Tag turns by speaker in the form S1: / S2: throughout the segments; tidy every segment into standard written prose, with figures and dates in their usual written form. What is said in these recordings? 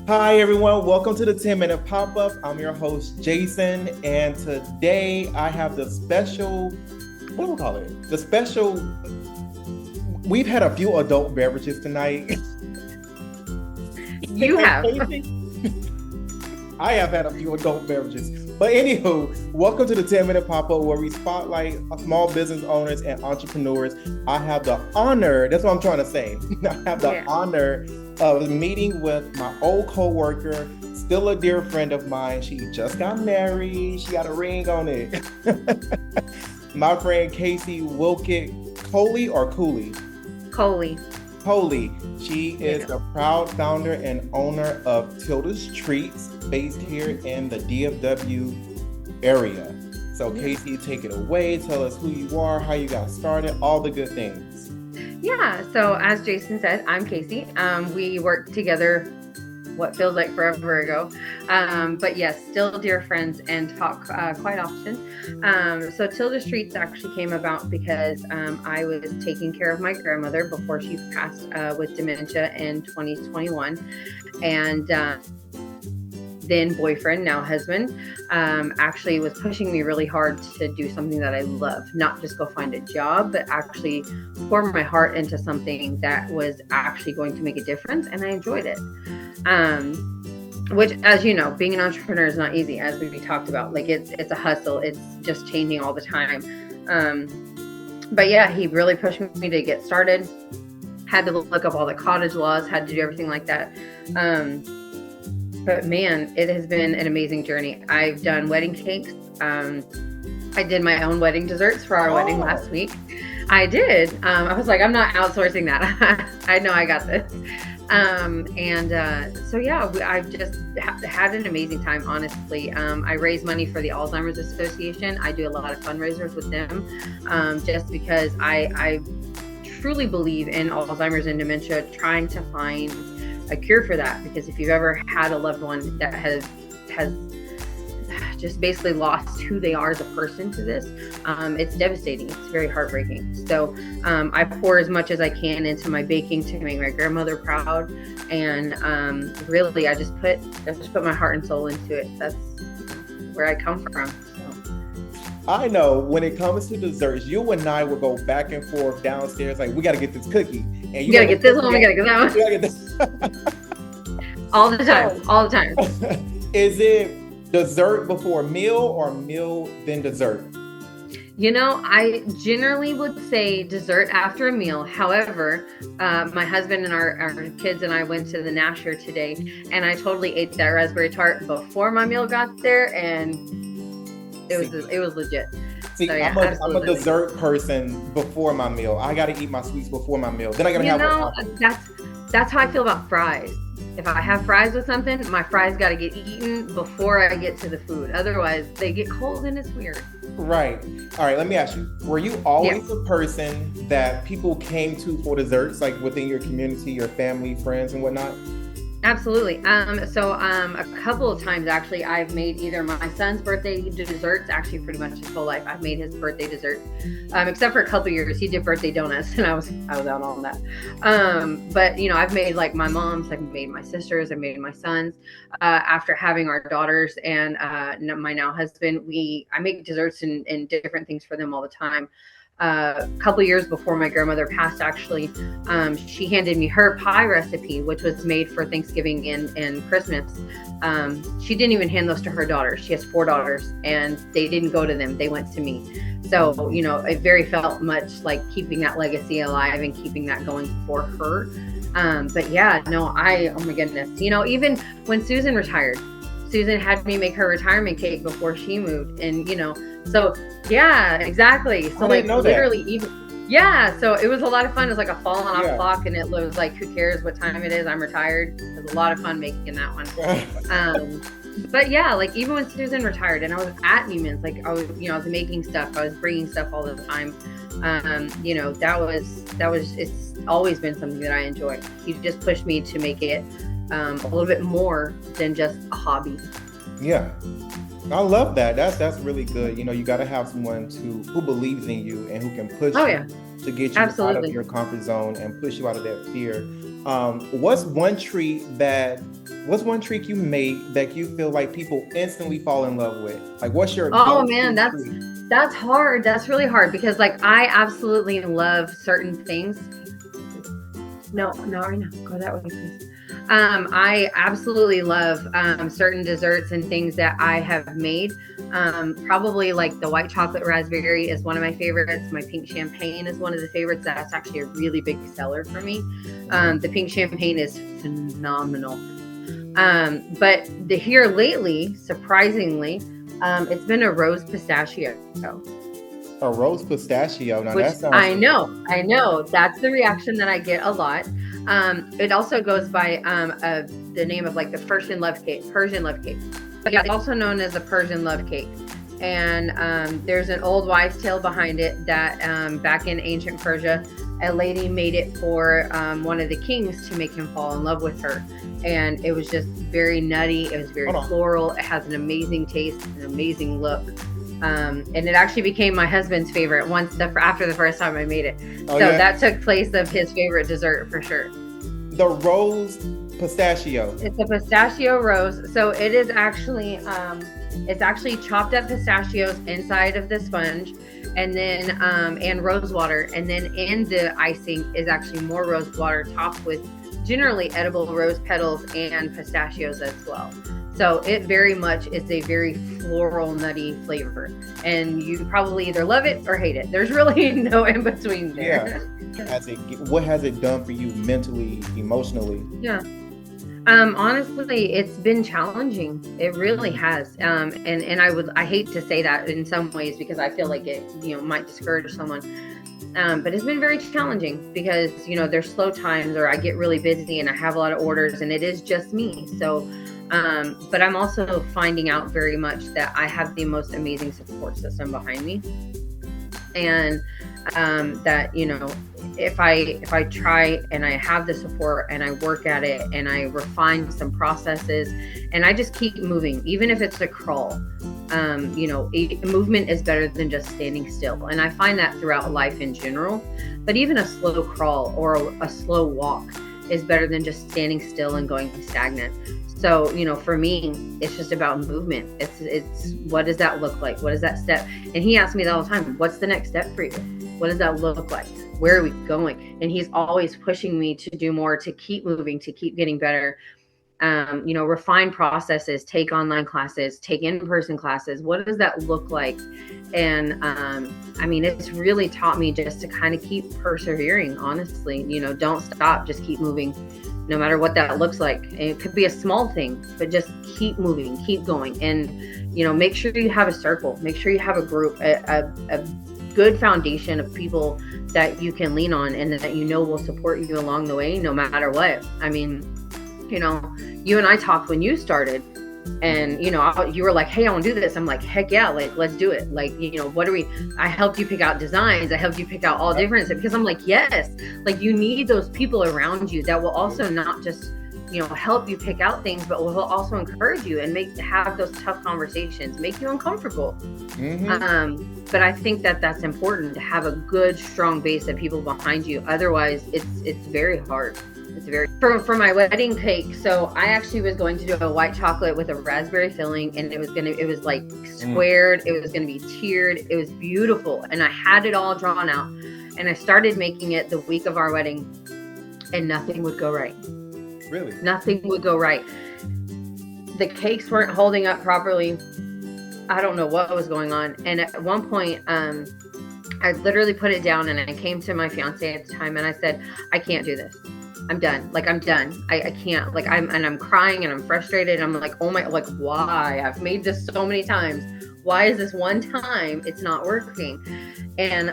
S1: Hi, everyone. Welcome to the 10-minute pop-up. I'm your host, Jason, and today I have the special, what do we call it? We've had a few adult beverages tonight.
S2: You have.
S1: I have had a few adult beverages. But anywho, welcome to the 10-minute pop-up where we spotlight small business owners and entrepreneurs. I have the honor, that's what I'm trying to say. I have the honor of meeting with my old co-worker, still a dear friend of mine. She just got married. She got a ring on it. My friend Casey Wilkett Coley or Cooley?
S2: Coley.
S1: Coley. She is the proud founder and owner of Tilda's Treats, based here in the DFW area. So Casey, take it away. Tell us who you are, how you got started, all the good things.
S2: Yeah, so as Jason said, I'm Casey. We worked together what feels like forever ago. But yes, still dear friends and talk quite often. So Tilda Streets actually came about because I was taking care of my grandmother before she passed with dementia in 2021. And then boyfriend, now husband, actually was pushing me really hard to do something that I love, not just go find a job, but actually pour my heart into something that was actually going to make a difference. And I enjoyed it. Which, as you know, being an entrepreneur is not easy, as we talked about. Like it's a hustle. It's just changing all the time. But yeah, he really pushed me to get started. Had to look up all the cottage laws, had to do everything like that. But man, it has been an amazing journey. I've done wedding cakes. I did my own wedding desserts for our wedding last week. I did. I was like, I'm not outsourcing that. I know I got this. So yeah, I've just had an amazing time, honestly. I raise money for the Alzheimer's Association. I do a lot of fundraisers with them, just because I truly believe in Alzheimer's and dementia, trying to find a cure for that. Because if you've ever had a loved one that has just basically lost who they are as a person to this, it's devastating. It's very heartbreaking. So I pour as much as I can into my baking to make my grandmother proud, and really I just put my heart and soul into it. That's where I come from.
S1: I know when it comes to desserts, you and I will go back and forth downstairs. Like, we got to get this cookie. And
S2: you got to get this one. We got to get that one.
S1: You gotta get this.
S2: All the time. All the time.
S1: Is it dessert before meal or meal then dessert?
S2: You know, I generally would say dessert after a meal. However, my husband and our kids and I went to the Nasher today, and I totally ate that raspberry tart before my meal got there, and it was legit.
S1: See, so, yeah, I'm a dessert person before my meal. I got to eat my sweets before my meal. Then I got to have
S2: that's how I feel about fries. If I have fries with something, my fries got to get eaten before I get to the food. Otherwise, they get cold and it's weird.
S1: Right. All right, let me ask you. Were you always a person that people came to for desserts, like within your community, your family, friends, and whatnot?
S2: Absolutely. So a couple of times, actually, I've made either my son's birthday desserts, actually pretty much his whole life. I've made his birthday dessert, except for a couple of years. He did birthday donuts, and I was out on that. But, you know, I've made like my mom's, I've made my sister's, I've made my son's. After having our daughters and my now husband, I make desserts and different things for them all the time. A couple years before my grandmother passed, actually, she handed me her pie recipe, which was made for Thanksgiving and Christmas. She didn't even hand those to her daughters. She has 4 daughters, and they didn't go to them. They went to me. So, you know, it very felt much like keeping that legacy alive and keeping that going for her. But yeah, no, oh my goodness. You know, even when Susan retired, Susan had me make her retirement cake before she moved. And, you know, so yeah, exactly. So like literally so it was a lot of fun. It was like a falling off clock, and it was like, who cares what time it is? I'm retired. It was a lot of fun making that one. But yeah, like even when Susan retired and I was at Neiman's, like I was making stuff, I was bringing stuff all the time. You know, that was, it's always been something that I enjoy. He just pushed me to make it a little bit more than just a hobby.
S1: Yeah. I love that. That's really good. You know, you got to have someone who believes in you and who can push you to get you out of your comfort zone and push you out of that fear. What's one treat that What's one treat you made that you feel like people instantly fall in love with? Like, what's your
S2: Oh man,
S1: treat?
S2: that's hard. That's really hard because like I absolutely love certain things. No, not right now. Go that way, please. I absolutely love certain desserts and things that I have made. Probably like the white chocolate raspberry is one of my favorites. My pink champagne is one of the favorites. That's actually a really big seller for me. The pink champagne is phenomenal. But here lately, surprisingly, it's been a rose pistachio.
S1: A rose pistachio. Now
S2: Which
S1: that sounds.
S2: I know. That's the reaction that I get a lot. It also goes by the name of like the Persian love cake. But yeah, it's also known as a Persian love cake. And there's an old wives' tale behind it that back in ancient Persia, a lady made it for one of the kings to make him fall in love with her. And it was just very nutty. It was very floral. It has an amazing taste, an amazing look. And it actually became my husband's favorite after the first time I made it. That took place of his favorite dessert for sure.
S1: The rose pistachio.
S2: It's a pistachio rose. So it is actually, it's actually chopped up pistachios inside of the sponge, and then and rose water, and then in the icing is actually more rose water topped with generally edible rose petals and pistachios as well. So it very much is a very floral, nutty flavor, and you probably either love it or hate it. There's really no in between there.
S1: Yeah. What has it done for you mentally, emotionally?
S2: Yeah. Honestly, it's been challenging. It really has. And I hate to say that in some ways because I feel like it, might discourage someone. But it's been very challenging because, there's slow times or I get really busy and I have a lot of orders and it is just me. So, but I'm also finding out very much that I have the most amazing support system behind me. And that, if I try and I have the support and I work at it and I refine some processes and I just keep moving, even if it's a crawl, movement is better than just standing still. And I find that throughout life in general, but even a slow crawl or a slow walk is better than just standing still and going stagnant. So, for me, it's just about movement. It's what does that look like? What is that step? And he asks me that all the time, what's the next step for you? What does that look like? Where are we going? And he's always pushing me to do more, to keep moving, to keep getting better. Refine processes, take online classes, take in-person classes. What does that look like? And it's really taught me just to kind of keep persevering, honestly. Don't stop, just keep moving, no matter what that looks like. And it could be a small thing, but just keep moving, keep going. And, make sure you have a circle, make sure you have a group, a good foundation of people that you can lean on and that will support you along the way, no matter what. You and I talked when you started and, you were like, hey, I want to do this. I'm like, heck yeah, like, let's do it. Like, I helped you pick out designs. I helped you pick out all different, because I'm like, yes, like you need those people around you that will also not just, help you pick out things, but will also encourage you and have those tough conversations, make you uncomfortable. Mm-hmm. But I think that's important, to have a good, strong base of people behind you. Otherwise, it's very hard. For my wedding cake. So I actually was going to do a white chocolate with a raspberry filling, and it was like squared. It was going to be tiered. It was beautiful. And I had it all drawn out, and I started making it the week of our wedding, and nothing would go right.
S1: Really?
S2: Nothing would go right. The cakes weren't holding up properly. I don't know what was going on. And at one point, I literally put it down, and I came to my fiance at the time and I said, I can't do this. I'm done. Like, I'm done. I can't. Like, I'm crying and I'm frustrated. I'm like, oh my, like, why? I've made this so many times. Why is this one time it's not working? And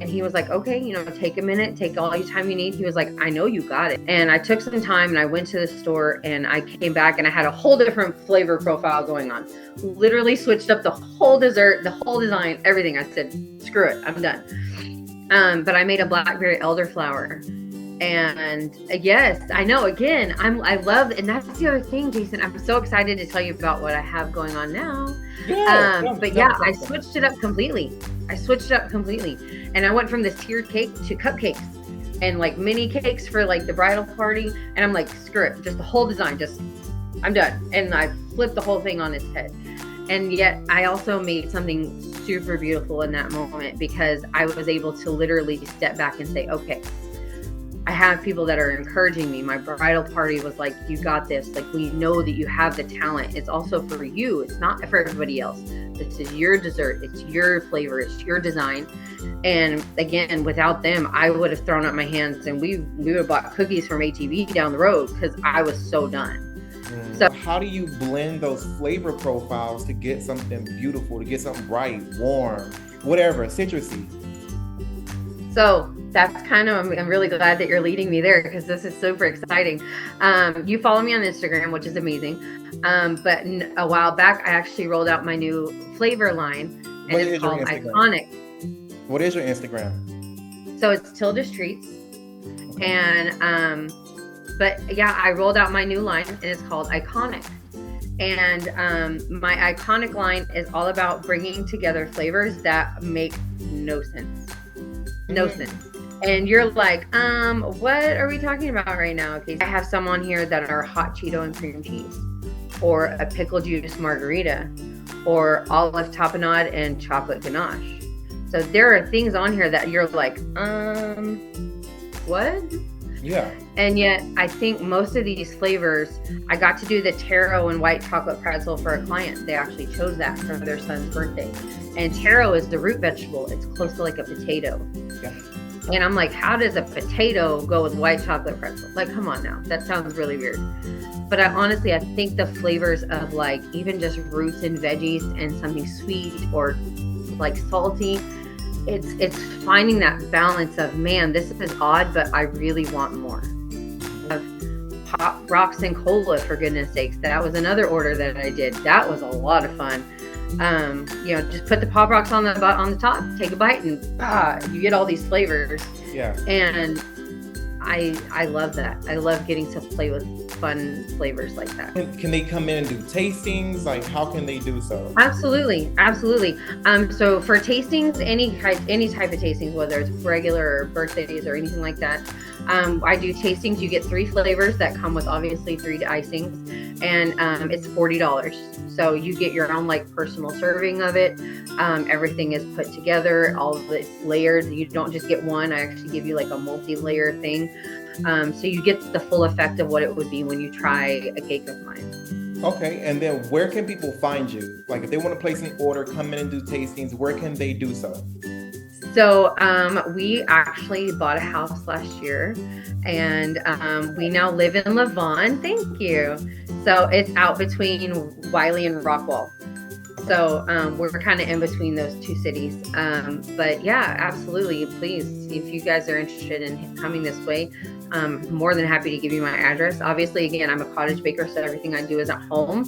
S2: he was like, okay, take a minute, take all your time you need. He was like, I know you got it. And I took some time and I went to the store and I came back and I had a whole different flavor profile going on. Literally switched up the whole dessert, the whole design, everything. I said, screw it, I'm done. But I made a blackberry elderflower. And yes, I know, again, I love, and that's the other thing, Jason, I'm so excited to tell you about what I have going on now. I switched it up completely. And I went from this tiered cake to cupcakes. and like mini cakes for like the bridal party. And I'm like, screw it, just the whole design, I'm done. And I flipped the whole thing on its head. And yet I also made something super beautiful in that moment, because I was able to literally step back and say, okay, I have people that are encouraging me. My bridal party was like, you got this. Like, we know that you have the talent. It's also for you. It's not for everybody else. This is your dessert. It's your flavor. It's your design. And again, without them, I would have thrown up my hands, and we would have bought cookies from ATV down the road, because I was so done.
S1: So how do you blend those flavor profiles to get something beautiful, to get something bright, warm, whatever, citrusy? So
S2: that's kind of, I'm really glad that you're leading me there, because this is super exciting. You follow me on Instagram, which is amazing. But a while back, I actually rolled out my new flavor line, and it's called Iconic.
S1: What is your Instagram?
S2: So it's Tilda Streets. Okay. And, but yeah, I rolled out my new line, and it's called Iconic. And my Iconic line is all about bringing together flavors that make no sense. No sense. And you're like, what are we talking about right now? Okay, I have some on here that are hot Cheeto and cream cheese, or a pickle juice margarita, or olive tapenade and chocolate ganache. So there are things on here that you're like, what?
S1: Yeah.
S2: And yet I think most of these flavors, I got to do the taro and white chocolate pretzel for a client. They actually chose that for their son's birthday. And taro is the root vegetable. It's close to like a potato.
S1: Yeah.
S2: And I'm like, how does a potato go with white chocolate pretzel? Like, come on now. That sounds really weird. But I think the flavors of like even just roots and veggies and something sweet or like salty, it's finding that balance of, man, this is odd, but I really want more. Of Pop Rocks and Cola, for goodness sakes. That was another order that I did. That was a lot of fun. Just put the Pop Rocks on the top, take a bite, and you get all these flavors.
S1: Yeah.
S2: And I love that. I love getting to play with fun flavors like that.
S1: Can they come in and do tastings? Like, how can they do so?
S2: Absolutely. So for tastings, any type of tastings, whether it's regular or birthdays or anything like that, I do tastings. You get 3 flavors that come with obviously 3 icings, and it's $40. So you get your own like personal serving of it. Everything is put together, all of it's layered. You don't just get one. I actually give you like a multi-layer thing. So you get the full effect of what it would be when you try a cake of mine.
S1: Okay, and then where can people find you? Like if they want to place an order, come in and do tastings, where can they do so?
S2: So we actually bought a house last year, and we now live in Lavon. Thank you. So it's out between Wiley and Rockwall. So we're kind of in between those 2 cities. But yeah, absolutely. Please, if you guys are interested in coming this way, I'm more than happy to give you my address. Obviously, again, I'm a cottage baker, so everything I do is at home.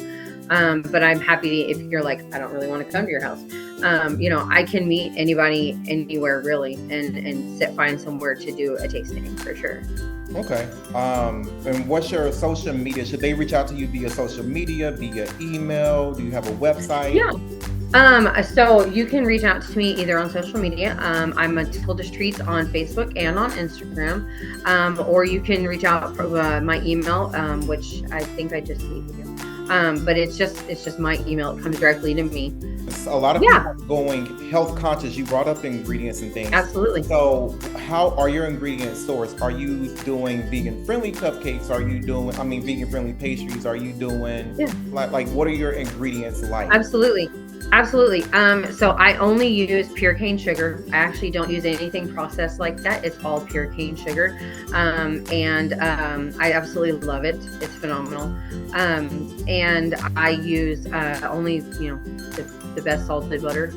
S2: But I'm happy if you're like, I don't really want to come to your house. I can meet anybody anywhere really, and find somewhere to do a tasting for sure.
S1: Okay. And what's your social media? Should they reach out to you via social media, via email? Do you have a website?
S2: Yeah. So you can reach out to me either on social media. I'm a Tilda Streets on Facebook and on Instagram. Or you can reach out for my email, which I think I just gave you. But it's just my email. It comes directly to me.
S1: A lot of people are going health conscious. You brought up ingredients and things.
S2: Absolutely.
S1: So how are your ingredients sourced? Are you doing vegan friendly cupcakes? Are you doing, vegan friendly pastries? Are you doing like what are your ingredients like?
S2: Absolutely. So I only use pure cane sugar. I actually don't use anything processed like that. It's all pure cane sugar. And I absolutely love it. It's phenomenal. And I use only, the best salted butter.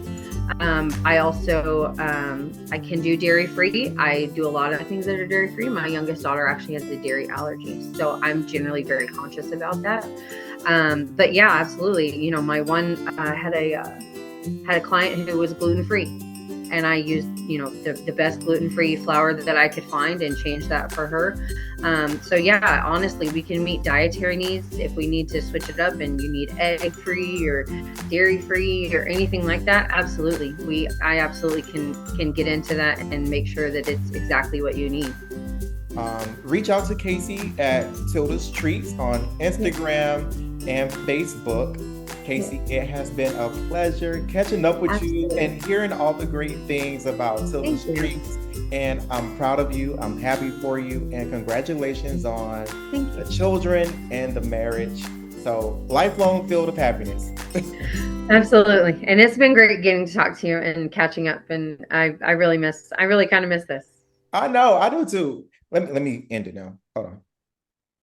S2: I also, I can do dairy free. I do a lot of things that are dairy free. My youngest daughter actually has a dairy allergy. So I'm generally very conscious about that. But yeah, absolutely. My one had a client who was gluten-free, and I used, the best gluten-free flour that I could find and changed that for her. So yeah, honestly, we can meet dietary needs if we need to switch it up and you need egg-free or dairy-free or anything like that. Absolutely. I absolutely can get into that and make sure that it's exactly what you need.
S1: Reach out to Casey at Tilda's Treats on
S2: Yeah.
S1: Instagram and Facebook.
S2: Yeah.
S1: Casey, it has been a pleasure catching up with you
S2: Absolutely.
S1: and hearing all the great things about Tilda's
S2: Thank you.
S1: Treats. And I'm proud of you. I'm happy for you. And congratulations on
S2: Thank
S1: the
S2: you.
S1: children and the marriage. So, lifelong filled of happiness.
S2: Absolutely. And it's been great getting to talk to you and catching up. And I really kind of miss this.
S1: I know, I do too. Let me end it now. Hold on.